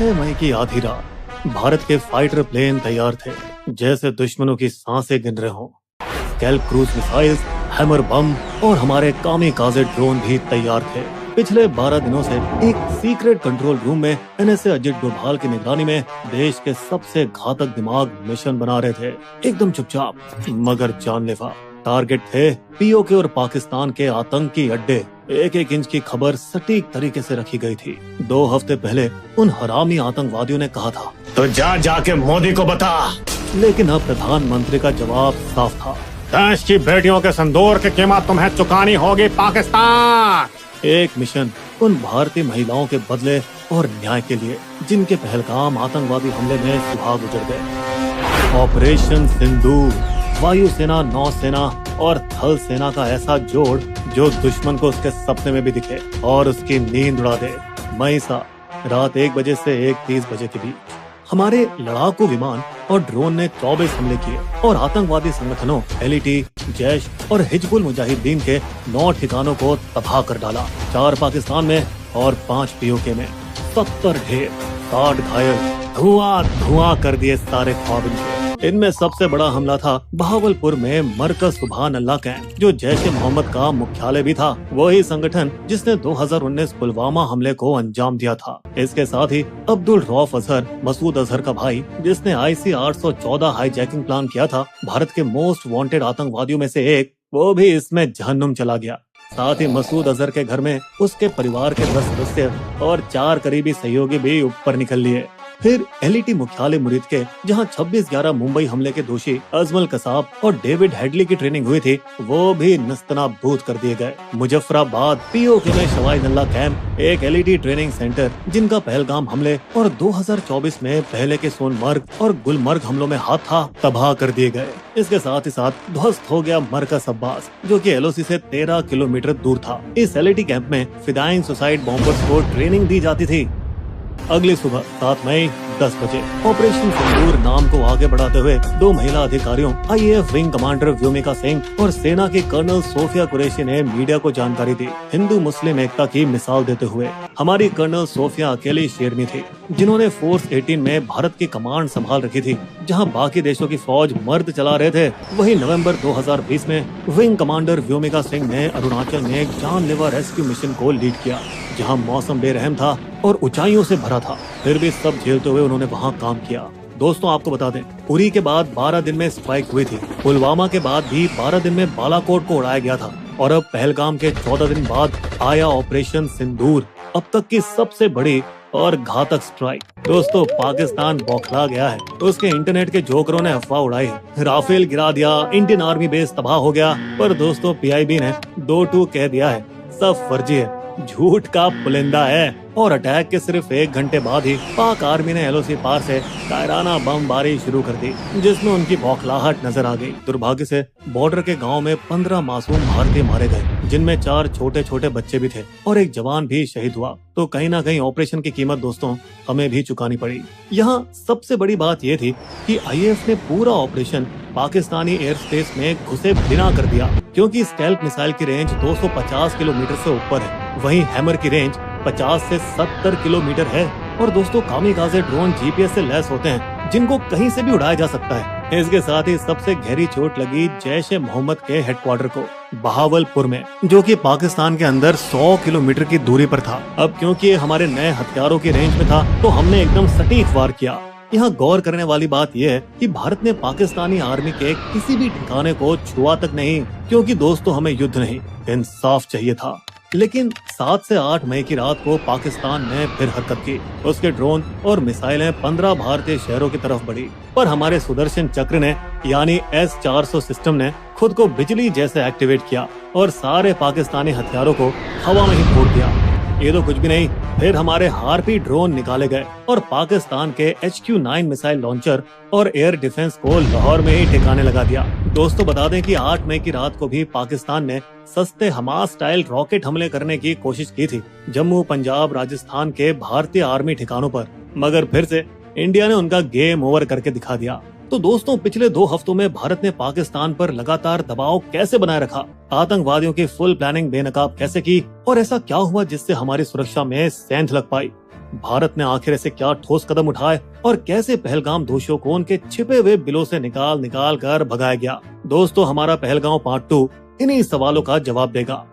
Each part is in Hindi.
6 मई की आधी रात भारत के फाइटर प्लेन तैयार थे, जैसे दुश्मनों की सांसें गिन रहे हों। स्कैल्प क्रूज मिसाइल्स, हैमर बम और हमारे कामिकाज़े ड्रोन भी तैयार थे। पिछले 12 दिनों से एक सीक्रेट कंट्रोल रूम में NSA अजित डोभाल की निगरानी में देश के सबसे घातक दिमाग मिशन बना रहे थे, एकदम चुपचाप मगर जानलेवा। टारगेट थे POK और पाकिस्तान के आतंकी अड्डे। एक एक इंच की खबर सटीक तरीके से रखी गई थी। 2 हफ्ते पहले उन हरामी आतंकवादियों ने कहा था, तो जाके मोदी को बता। लेकिन अब प्रधानमंत्री का जवाब साफ था, देश की बेटियों के संदूर की कीमत तुम्हें चुकानी होगी पाकिस्तान। एक मिशन उन भारतीय महिलाओं के बदले और न्याय के लिए, जिनके पहलगाम आतंकवादी हमले में सुहाग उजड़ गए। ऑपरेशन सिंदूर, वायुसेना, नौसेना और थल सेना का ऐसा जोड़ जो दुश्मन को उसके सपने में भी दिखे और उसकी नींद उड़ा दे। मई रात 1 बजे से 1:30 बजे के बीच हमारे लड़ाकू विमान और ड्रोन ने 24 हमले किए और आतंकवादी संगठनों LET, जैश और हिजबुल मुजाहिदीन के 9 ठिकानों को तबाह कर डाला। 4 पाकिस्तान में और 5 POK में। 70 ढेर, 60 घायल, धुआं कर दिए सारे ख्वाब इनके। इनमें सबसे बड़ा हमला था बहावलपुर में मरकज सुभान अल्लाह कैंप, जो जैश-ए-मोहम्मद का मुख्यालय भी था। वही संगठन जिसने 2019 पुलवामा हमले को अंजाम दिया था। इसके साथ ही अब्दुल रऊफ अजहर, मसूद अजहर का भाई, जिसने IC 814 हाईजैकिंग प्लान किया था, भारत के मोस्ट वांटेड आतंकवादियों में से एक, वो भी इसमें जहन्नुम चला गया। साथ ही मसूद अजहर के घर में उसके परिवार के 10 सदस्य और 4 करीबी सहयोगी भी ऊपर निकल लिए। फिर LET मुख्यालय मुरीद के, जहां 26/11 मुंबई हमले के दोषी अजमल कसाब और डेविड हेडली की ट्रेनिंग हुई थी, वो भी नस्तनाबूद कर दिए गए। मुजफ्फराबाद POK में शवाई नल्ला कैंप, एक LET ट्रेनिंग सेंटर जिनका पहलगाम हमले और 2024 में पहले के सोनमर्ग और गुलमर्ग हमलों में हाथ था, तबाह कर दिए गए। इसके साथ ही साथ ध्वस्त हो गया मरकज अब्बास, जो कि LOC से 13 किलोमीटर दूर था। इस LET कैंप में फिदाइन सुसाइड बॉम्बर्स को ट्रेनिंग दी जाती थी। अगली सुबह 7 मई 10 बजे ऑपरेशन सिंदूर नाम को आगे बढ़ाते हुए 2 महिला अधिकारियों IAF wing commander Vyomika Singh और सेना के कर्नल सोफिया कुरैशी ने मीडिया को जानकारी दी, हिंदू मुस्लिम एकता की मिसाल देते हुए। हमारी कर्नल सोफिया अकेली शेरनी थी, जिन्होंने फोर्स 18 में भारत की कमांड संभाल रखी थी, जहां बाकी देशों की फौज मर्द चला रहे थे। वही नवंबर 2020 में विंग कमांडर व्योमिका सिंह ने अरुणाचल में एक जानलेवा रेस्क्यू मिशन को लीड किया, जहां मौसम बेरहम था और ऊंचाइयों से भरा था। फिर भी सब झेलते हुए उन्होंने वहां काम किया। दोस्तों, आपको बता दें, उरी के बाद 12 दिन में स्ट्राइक हुई थी। पुलवामा के बाद भी 12 दिन में बालाकोट को उड़ाया गया था और अब पहलगाम के 14 दिन बाद आया ऑपरेशन सिंदूर, अब तक की सबसे बड़ी और घातक स्ट्राइक। दोस्तों, पाकिस्तान बौखला गया है। उसके इंटरनेट के जोकरों ने अफवाह उड़ाई है, राफेल गिरा दिया, इंडियन आर्मी बेस तबाह हो गया। पर दोस्तों, PIB ने 2-2 कह दिया है, सब फर्जी है, झूठ का पुलिंदा है। और अटैक के सिर्फ 1 घंटे बाद ही पाक आर्मी ने LOC पार से कायराना बमबारी शुरू कर दी, जिसमें उनकी बौखलाहट नजर आ गई। दुर्भाग्य से बॉर्डर के गांव में 15 मासूम भारतीय मारे गए, जिनमें 4 छोटे छोटे बच्चे भी थे और एक जवान भी शहीद हुआ। तो कहीं ना कहीं ऑपरेशन की कीमत दोस्तों हमें भी चुकानी पड़ी। यहाँ सबसे बड़ी बात ये थी कि IAF ने पूरा ऑपरेशन पाकिस्तानी एयर स्पेस में घुसे बिना कर दिया, क्योंकि स्कैल्प मिसाइल की रेंज 250 किलोमीटर से ऊपर है। वहीं हैमर की रेंज 50 से 70 किलोमीटर है। और दोस्तों, कामिकाज़े ड्रोन GPS से लैस होते हैं, जिनको कहीं से भी उड़ाया जा सकता है। इसके साथ ही सबसे गहरी चोट लगी जैश-ए-मोहम्मद के हेडक्वार्टर को बहावलपुर में, जो कि पाकिस्तान के अंदर 100 किलोमीटर की दूरी पर था। अब क्योंकि ये हमारे नए हथियारों की रेंज में था, तो हमने एकदम सटीक वार किया। यहाँ गौर करने वाली बात यह है कि भारत ने पाकिस्तानी आर्मी के किसी भी ठिकाने को छुआ तक नहीं, क्योंकि दोस्तों हमें युद्ध नहीं, इंसाफ चाहिए था। लेकिन 7 से 8 मई की रात को पाकिस्तान ने फिर हरकत की। उसके ड्रोन और मिसाइलें 15 भारतीय शहरों की तरफ बढ़ी, पर हमारे सुदर्शन चक्र ने यानी S-400 सिस्टम ने खुद को बिजली जैसे एक्टिवेट किया और सारे पाकिस्तानी हथियारों को हवा में ही फोड़ दिया। ये तो कुछ भी नहीं, फिर हमारे हार्पी ड्रोन निकाले गए और पाकिस्तान के HQ-9 मिसाइल लॉन्चर और एयर डिफेंस को लाहौर में ही ठिकाने लगा दिया। दोस्तों, बता दें कि 8 मई की रात को भी पाकिस्तान ने सस्ते हमास स्टाइल रॉकेट हमले करने की कोशिश की थी जम्मू, पंजाब, राजस्थान के भारतीय आर्मी ठिकानों पर, मगर फिर से इंडिया ने उनका गेम ओवर करके दिखा दिया। तो दोस्तों, पिछले 2 हफ्तों में भारत ने पाकिस्तान पर लगातार दबाव कैसे बनाए रखा, आतंकवादियों की फुल प्लानिंग बेनकाब कैसे की और ऐसा क्या हुआ जिससे हमारी सुरक्षा में सेंध लग पाई, भारत ने आखिर ऐसे क्या ठोस कदम उठाए और कैसे पहलगाम दोषियों को उनके छिपे हुए बिलों से निकाल निकाल कर भगाया गया। दोस्तों, हमारा पहलगाम पार्ट 2 इन्हीं सवालों का जवाब देगा।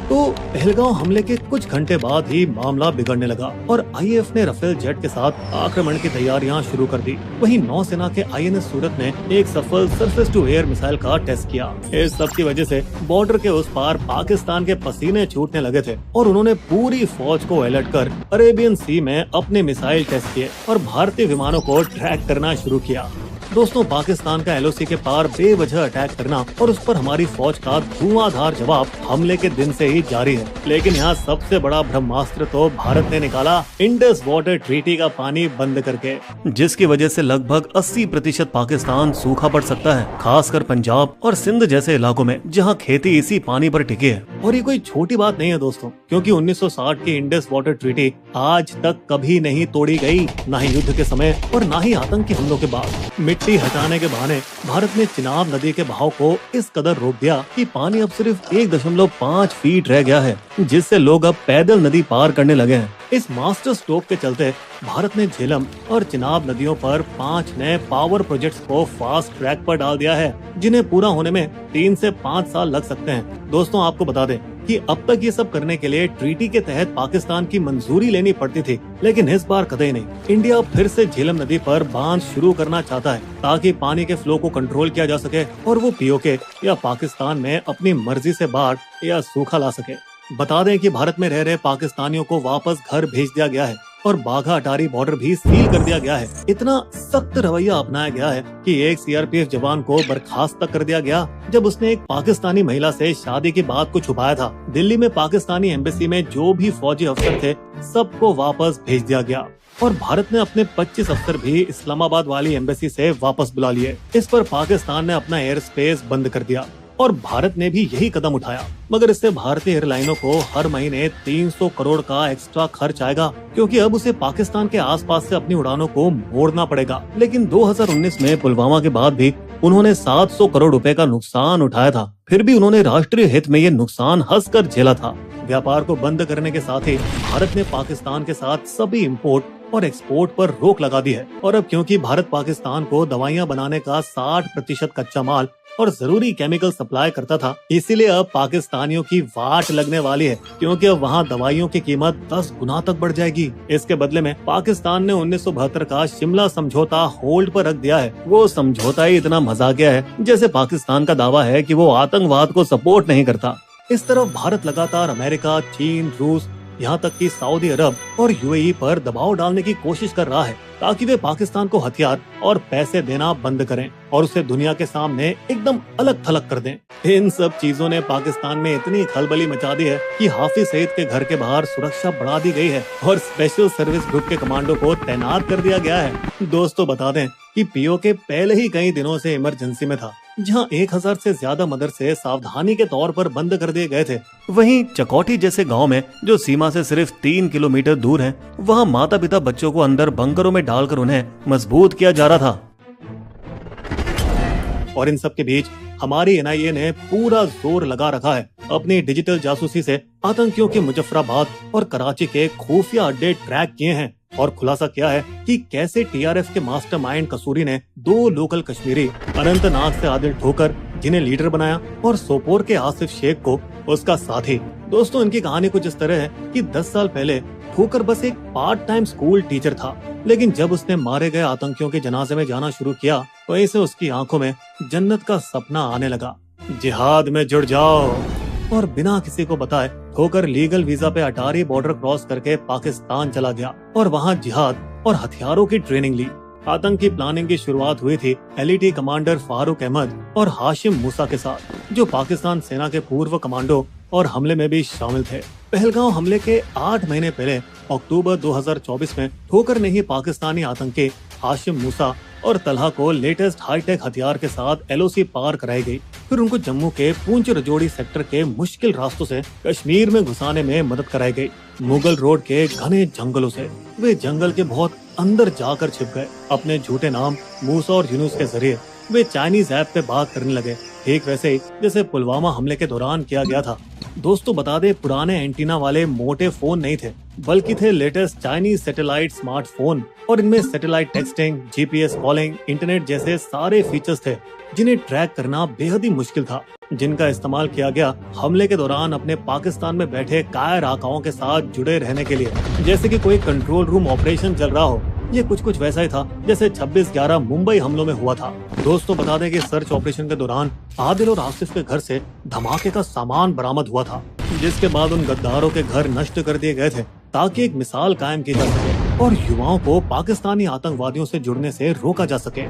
तो पहलगाम हमले के कुछ घंटे बाद ही मामला बिगड़ने लगा और आईएएफ ने राफेल जेट के साथ आक्रमण की तैयारियां शुरू कर दी। वहीं नौसेना के आईएनएस सूरत ने एक सफल सरफेस टू एयर मिसाइल का टेस्ट किया। इस सब की वजह से बॉर्डर के उस पार पाकिस्तान के पसीने छूटने लगे थे और उन्होंने पूरी फौज को अलर्ट कर अरेबियन सी में अपने मिसाइल टेस्ट किए और भारतीय विमानों को ट्रैक करना शुरू किया। दोस्तों, पाकिस्तान का एलओसी के पार बेवजह अटैक करना और उस पर हमारी फौज का धुआंधार जवाब हमले के दिन से ही जारी है। लेकिन यहाँ सबसे बड़ा ब्रह्मास्त्र तो भारत ने निकाला इंडस वाटर ट्रीटी का पानी बंद करके, जिसकी वजह से लगभग 80% पाकिस्तान सूखा पड़ सकता है, खासकर पंजाब और सिंध जैसे इलाकों में जहाँ खेती इसी पानी पर टिकी है। और ये कोई छोटी बात नहीं है दोस्तों, क्योंकि 1960 की इंडस वाटर ट्रीटी आज तक कभी नहीं तोड़ी गई, न ही युद्ध के समय और न ही आतंकी हमलों के बाद। मिट्टी हटाने के बहाने भारत ने चिनाब नदी के बहाव को इस कदर रोक दिया कि पानी अब सिर्फ 1.5 फीट रह गया है, जिससे लोग अब पैदल नदी पार करने लगे हैं। इस मास्टर स्ट्रोक के चलते भारत ने झेलम और चिनाब नदियों पर 5 नए पावर प्रोजेक्ट्स को फास्ट ट्रैक पर डाल दिया है, जिन्हें पूरा होने में 3 से 5 साल लग सकते हैं। दोस्तों, आपको बता दें कि अब तक ये सब करने के लिए ट्रीटी के तहत पाकिस्तान की मंजूरी लेनी पड़ती थी, लेकिन इस बार कतई नहीं। इंडिया फिर से झेलम नदी पर बांध शुरू करना चाहता है ताकि पानी के फ्लो को कंट्रोल किया जा सके और वो पीओके या पाकिस्तान में अपनी मर्जी से बाढ़ या सूखा ला सके। बता दें कि भारत में रह रहे पाकिस्तानियों को वापस घर भेज दिया गया है और बाघा अटारी बॉर्डर भी सील कर दिया गया है। इतना सख्त रवैया अपनाया गया है कि एक सीआरपीएफ जवान को बर्खास्त तक कर दिया गया जब उसने एक पाकिस्तानी महिला से शादी की बात को छुपाया था। दिल्ली में पाकिस्तानी एम्बेसी में जो भी फौजी अफसर थे सबको वापस भेज दिया गया और भारत ने अपने 25 अफसर भी इस्लामाबाद वाली एम्बेसी से वापस बुला लिए। इस पर पाकिस्तान ने अपना एयर स्पेस बंद कर दिया और भारत ने भी यही कदम उठाया, मगर इससे भारतीय एयरलाइनों को हर महीने 300 करोड़ का एक्स्ट्रा खर्च आएगा, क्योंकि अब उसे पाकिस्तान के आसपास से अपनी उड़ानों को मोड़ना पड़ेगा। लेकिन 2019 में पुलवामा के बाद भी उन्होंने 700 करोड़ रुपए का नुकसान उठाया था, फिर भी उन्होंने राष्ट्रीय हित में ये नुकसान हंसकर झेला था। व्यापार को बंद करने के साथ ही भारत ने पाकिस्तान के साथ सभी इम्पोर्ट और एक्सपोर्ट पर रोक लगा दी है। और अब क्योंकि भारत पाकिस्तान को दवाइयां बनाने का 60% कच्चा माल और जरूरी केमिकल सप्लाई करता था, इसीलिए अब पाकिस्तानियों की वाट लगने वाली है, क्योंकि अब वहाँ दवाइयों की कीमत 10 गुना तक बढ़ जाएगी। इसके बदले में पाकिस्तान ने 1972 का शिमला समझौता होल्ड पर रख दिया है। वो समझौता ही इतना मजाकिया है जैसे पाकिस्तान का दावा है कि वो आतंकवाद को सपोर्ट नहीं करता। इस तरफ भारत लगातार अमेरिका, चीन, रूस, यहाँ तक कि सऊदी अरब और यूएई पर दबाव डालने की कोशिश कर रहा है ताकि वे पाकिस्तान को हथियार और पैसे देना बंद करें और उसे दुनिया के सामने एकदम अलग थलग कर दें। इन सब चीजों ने पाकिस्तान में इतनी खलबली मचा दी है कि हाफिज सईद के घर के बाहर सुरक्षा बढ़ा दी गई है और स्पेशल सर्विस ग्रुप के कमांडो को तैनात कर दिया गया है। दोस्तों, बता दें कि पीओके पहले ही कई दिनों से इमरजेंसी में था, जहां 1000 से ज्यादा मदरसे सावधानी के तौर पर बंद कर दिए गए थे। वहीं चकौठी जैसे गांव में, जो सीमा से सिर्फ 3 किलोमीटर दूर है, वहां माता पिता बच्चों को अंदर बंकरों में डालकर उन्हें मजबूत किया जा रहा था। और इन सब के बीच हमारी एनआईए ने पूरा जोर लगा रखा है अपनी डिजिटल जासूसी से आतंकियों के मुजफ्फराबाद और कराची के खुफिया अड्डे ट्रैक किए हैं और खुलासा किया है कि कैसे टीआरएस के मास्टरमाइंड कसूरी ने 2 लोकल कश्मीरी, अनंतनाग से आदिल ठोकर जिन्हें लीडर बनाया, और सोपोर के आसिफ शेख को उसका साथी। दोस्तों, इनकी कहानी कुछ इस तरह है कि 10 साल पहले ठोकर बस एक पार्ट टाइम स्कूल टीचर था, लेकिन जब उसने मारे गए आतंकियों के जनाजे में जाना शुरू किया तो वहीं से उसकी आंखों में जन्नत का सपना आने लगा। जिहाद में जुड़ जाओ। और बिना किसी को बताए ठोकर लीगल वीजा पे अटारी बॉर्डर क्रॉस करके पाकिस्तान चला गया और वहाँ जिहाद और हथियारों की ट्रेनिंग ली। आतंकी प्लानिंग की शुरुआत हुई थी एलईटी कमांडर फारूक अहमद और हाशिम मूसा के साथ, जो पाकिस्तान सेना के पूर्व कमांडो और हमले में भी शामिल थे। पहलगाम हमले के 8 महीने पहले अक्टूबर 2024 में ठोकर ने ही पाकिस्तानी आतंकी हाशिम मूसा और तलहा को लेटेस्ट हाईटेक हथियार के साथ एलओसी पार कराई गई। फिर उनको जम्मू के पूंछ रजौड़ी सेक्टर के मुश्किल रास्तों से कश्मीर में घुसाने में मदद कराई गई। मुगल रोड के घने जंगलों से वे जंगल के बहुत अंदर जाकर छिप गए। अपने झूठे नाम मूसा और यूनुस के जरिए वे चाइनीज ऐप पे बात करने लगे ठीक वैसे ही जैसे पुलवामा हमले के दौरान किया गया था। दोस्तों बता दें, पुराने एंटीना वाले मोटे फोन नहीं थे, बल्कि थे लेटेस्ट चाइनीज सैटेलाइट स्मार्टफोन, और इनमें satellite texting, GPS calling, internet जैसे सारे फीचर्स थे जिन्हें ट्रैक करना बेहद ही मुश्किल था, जिनका इस्तेमाल किया गया हमले के दौरान अपने पाकिस्तान में बैठे कायर आकाओं के साथ जुड़े रहने के लिए। जैसे कि कोई कंट्रोल रूम ऑपरेशन चल रहा हो। ये कुछ वैसा ही था जैसे 26/11 मुंबई हमलों में हुआ था। दोस्तों बता दें कि सर्च ऑपरेशन के दौरान आदिल और आसिफ के घर से धमाके का सामान बरामद हुआ था, जिसके बाद उन गद्दारों के घर नष्ट कर दिए गए थे ताकि एक मिसाल कायम की जा सके और युवाओं को पाकिस्तानी आतंकवादियों से जुड़ने से रोका जा सके।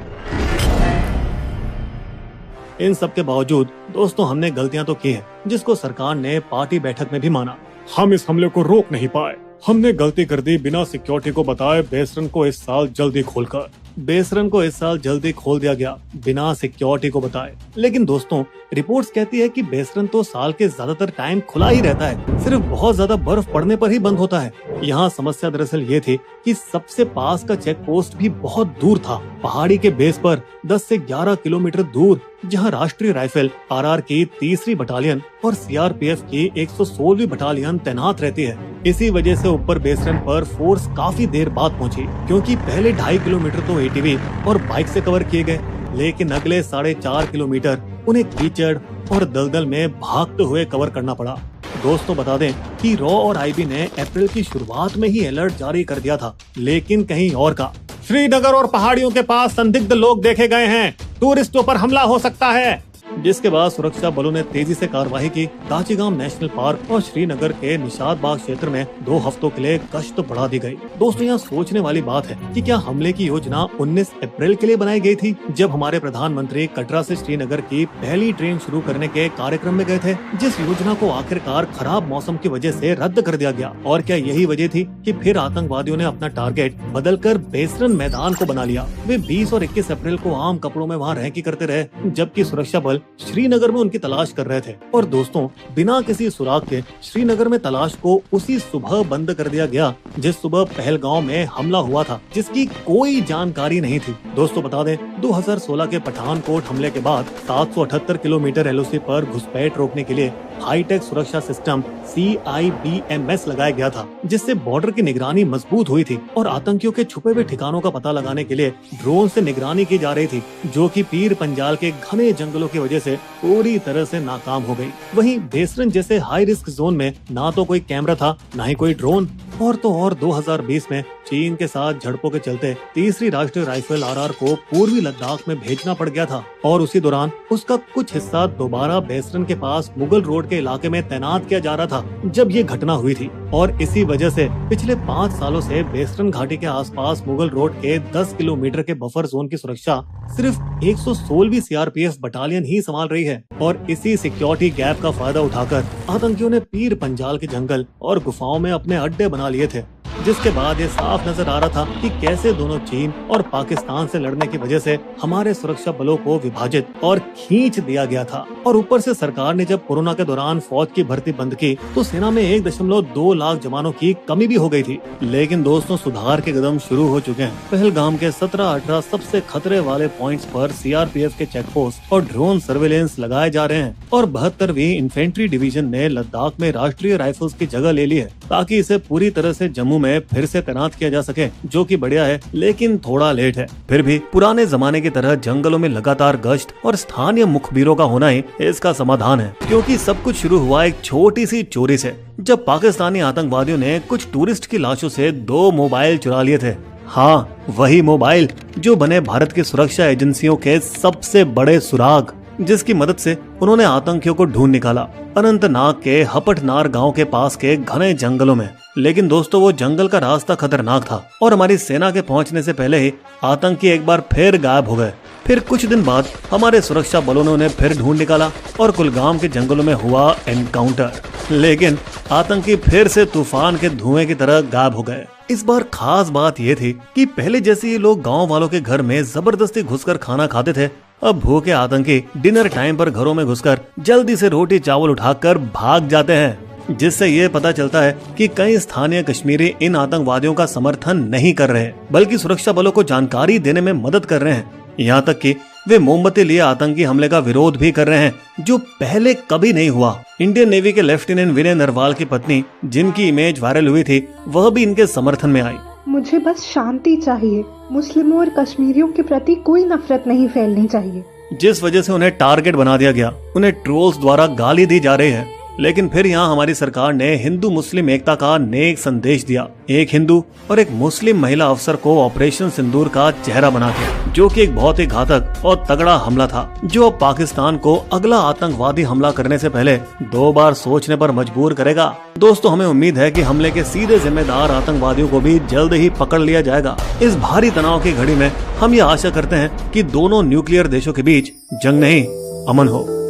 इन सब के बावजूद दोस्तों हमने गलतियां तो की है, जिसको सरकार ने पार्टी बैठक में भी माना। हम इस हमले को रोक नहीं पाए। हमने गलती कर दी बिना सिक्योरिटी को बताए बेसरन को इस साल जल्दी खोलकर। बेसरन को इस साल जल्दी खोल दिया गया बिना सिक्योरिटी को बताए। लेकिन दोस्तों रिपोर्ट्स कहती है कि बेसरन तो साल के ज्यादातर टाइम खुला ही रहता है, सिर्फ बहुत ज्यादा बर्फ पड़ने पर ही बंद होता है। यहाँ समस्या दरअसल ये थी कि सबसे पास का चेक पोस्ट भी बहुत दूर था, पहाड़ी के बेस पर 10 से 11 किलोमीटर दूर, जहाँ राष्ट्रीय राइफल आरआर की 3री बटालियन और सीआरपीएफ की 116वीं बटालियन तैनात रहती है। इसी वजह से ऊपर बेसरन पर फोर्स काफी देर बाद पहुंची, क्योंकि पहले 2.5 किलोमीटर तो एटीवी और बाइक से कवर किए गए, लेकिन अगले 4.5 किलोमीटर उन्हें कीचड़ और दलदल में भागते हुए कवर करना पड़ा। दोस्तों बता दें कि रॉ और आईबी ने अप्रैल की शुरुआत में ही अलर्ट जारी कर दिया था, लेकिन कहीं और का। श्रीनगर और पहाड़ियों के पास संदिग्ध लोग देखे गए हैं, टूरिस्टों पर हमला हो सकता है। जिसके बाद सुरक्षा बलों ने तेजी से कार्रवाई की। काचीगाम नेशनल पार्क और श्रीनगर के निशात बाग क्षेत्र में 2 हफ्तों के लिए गश्त बढ़ा दी गई। दोस्तों यहाँ सोचने वाली बात है कि क्या हमले की योजना 19 अप्रैल के लिए बनाई गई थी, जब हमारे प्रधानमंत्री कटरा से श्रीनगर की पहली ट्रेन शुरू करने के कार्यक्रम में गए थे, जिस योजना को आखिरकार खराब मौसम की वजह से रद्द कर दिया गया। और क्या यही वजह थी कि फिर आतंकवादियों ने अपना टारगेट बदलकर बेसरन मैदान को बना लिया। वे 20 और 21 अप्रैल को आम कपड़ों में वहाँ रहकी करते रहे, जबकि सुरक्षा बल श्रीनगर में उनकी तलाश कर रहे थे। और दोस्तों बिना किसी सुराग के श्रीनगर में तलाश को उसी सुबह बंद कर दिया गया जिस सुबह पहलगांव में हमला हुआ था, जिसकी कोई जानकारी नहीं थी। दोस्तों बता दें 2016 के पठानकोट हमले के बाद 778 किलोमीटर एलओसी पर घुसपैठ रोकने के लिए हाईटेक सुरक्षा सिस्टम CIBMS लगाया गया था, जिससे बॉर्डर की निगरानी मजबूत हुई थी और आतंकियों के छुपे हुए ठिकानों का पता लगाने के लिए ड्रोन से निगरानी की जा रही थी, जो कि पीर पंजाल के घने जंगलों की वजह से पूरी तरह से नाकाम हो गई। वहीं बेसरन जैसे हाई रिस्क जोन में ना तो कोई कैमरा था, ना ही कोई ड्रोन, और 2020 में चीन के साथ झड़पों के चलते 3री राष्ट्रीय राइफल आरआर को पूर्वी लद्दाख में भेजना पड़ गया था, और उसी दौरान उसका कुछ हिस्सा दोबारा बेसरन के पास मुगल रोड के इलाके में तैनात किया जा रहा था जब ये घटना हुई थी। और इसी वजह से पिछले 5 सालों से बेसरन घाटी के आसपास मुगल रोड के 10 किलोमीटर के बफर जोन की सुरक्षा सिर्फ 116वीं सीआरपीएफ बटालियन ही संभाल रही है। और इसी सिक्योरिटी गैप का फायदा उठाकर आतंकियों ने पीर पंजाल के जंगल और गुफाओं में अपने अड्डे बना लिए थे, जिसके बाद ये साफ नजर आ रहा था कि कैसे दोनों चीन और पाकिस्तान से लड़ने की वजह से हमारे सुरक्षा बलों को विभाजित और खींच दिया गया था। और ऊपर से सरकार ने जब कोरोना के दौरान फौज की भर्ती बंद की तो सेना में 1.2 लाख जवानों की कमी भी हो गई थी। लेकिन दोस्तों सुधार के कदम शुरू हो चुके हैं। पहलगाम के 17-18 सबसे खतरे वाले पॉइंट्स पर सीआरपीएफ के चेक पोस्ट और ड्रोन सर्वेलेंस लगाए जा रहे हैं, और 72वीं इन्फेंट्री डिवीजन ने लद्दाख में राष्ट्रीय राइफल्स की जगह ले ली है, ताकि इसे पूरी तरह से जम्मू में फिर से तैनात किया जा सके, जो कि बढ़िया है, लेकिन थोड़ा लेट है। फिर भी पुराने जमाने की तरह जंगलों में लगातार गश्त और स्थानीय मुखबिरों का होना ही इसका समाधान है, क्योंकि सब कुछ शुरू हुआ एक छोटी सी चोरी से, जब पाकिस्तानी आतंकवादियों ने कुछ टूरिस्ट की लाशों से 2 मोबाइल चुरा लिए थे। हाँ, वही मोबाइल जो बने भारत की सुरक्षा एजेंसियों के सबसे बड़े सुराग, जिसकी मदद से उन्होंने आतंकियों को ढूंढ निकाला अनंतनाग के हपटनार गांव के पास के घने जंगलों में। लेकिन दोस्तों वो जंगल का रास्ता खतरनाक था और हमारी सेना के पहुंचने से पहले ही आतंकी एक बार फिर गायब हो गए। फिर कुछ दिन बाद हमारे सुरक्षा बलों ने उन्हें फिर ढूंढ निकाला और कुलगाम के जंगलों में हुआ एनकाउंटर, लेकिन आतंकी फिर से तूफान के धुएं की तरह गायब हो गए। इस बार खास बात ये थी कि पहले जैसे ये लोग गांव वालों के घर में जबरदस्ती घुसकर खाना खाते थे, अब भूखे आतंकी डिनर टाइम पर घरों में घुसकर जल्दी से रोटी चावल उठाकर भाग जाते हैं, जिससे ये पता चलता है कि कई स्थानीय कश्मीरी इन आतंकवादियों का समर्थन नहीं कर रहे, बल्कि सुरक्षा बलों को जानकारी देने में मदद कर रहे हैं। यहाँ तक कि वे मोमबत्ती लिए आतंकी हमले का विरोध भी कर रहे हैं, जो पहले कभी नहीं हुआ। इंडियन नेवी के लेफ्टिनेंट विनय नरवाल की पत्नी, जिनकी इमेज वायरल हुई थी, वह भी इनके समर्थन में आई। मुझे बस शांति चाहिए, मुस्लिमों और कश्मीरियों के प्रति कोई नफरत नहीं फैलनी चाहिए। जिस वजह से उन्हें टारगेट बना दिया गया, उन्हें ट्रोल्स द्वारा गाली दी जा रही है। लेकिन फिर यहाँ हमारी सरकार ने हिंदू मुस्लिम एकता का नेक संदेश दिया। एक हिंदू और एक मुस्लिम महिला अफसर को ऑपरेशन सिंदूर का चेहरा बना के, जो कि एक बहुत ही घातक और तगड़ा हमला था, जो अब पाकिस्तान को अगला आतंकवादी हमला करने से पहले 2 बार सोचने पर मजबूर करेगा। दोस्तों, हमें उम्मीद है कि हमले के सीधे जिम्मेदार आतंकवादियों को भी जल्द ही पकड़ लिया जाएगा। इस भारी तनाव की घड़ी में हम ये आशा करते हैं कि दोनों न्यूक्लियर देशों के बीच जंग नहीं, अमन हो।